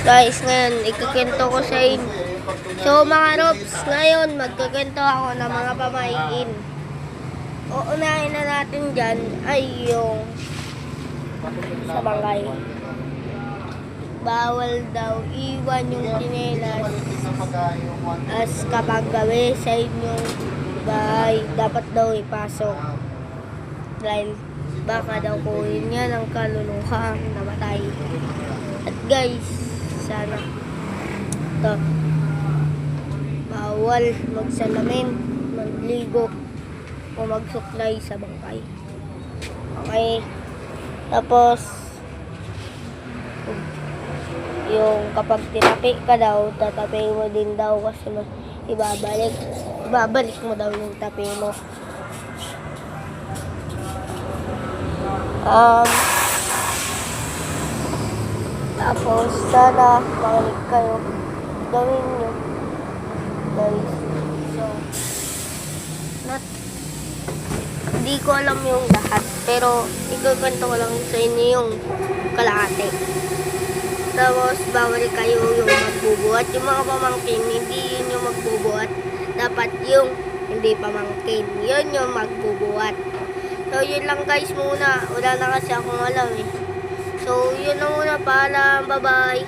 Guys, ngayon, ikukwento ko sa inyo. So, mga Robs, ngayon, magkukwento ako ng mga pamahiin. Uunahin na natin dyan ay yung sa bangkay. Bawal daw iwan yung tsinelas as kapag gabi sa inyong bahay. Dapat daw ipasok. Dahil baka daw kuhin niya ng kaluluhang namatay. At guys, sana ito, bawal magsalamin, magligo o magsuklay sa bangkay. Okay, tapos yung kapag tinapi ka daw, tatapi mo din daw kasi ibabalik mo daw yung tapi mo. Tapos sana makinig kayo, gawin nyo guys. So hindi ko alam yung lahat, pero ikukwento ko lang sa inyo yung kalahati. Tapos bawal kayo yung magbubuhat. Yung mga pamangkin, hindi yun yung magbubuhat. Dapat yung hindi pamangkin, yun yung magbubuhat. So yun lang guys muna, wala na kasi akong alam eh. So yun na muna, paalam, bye bye.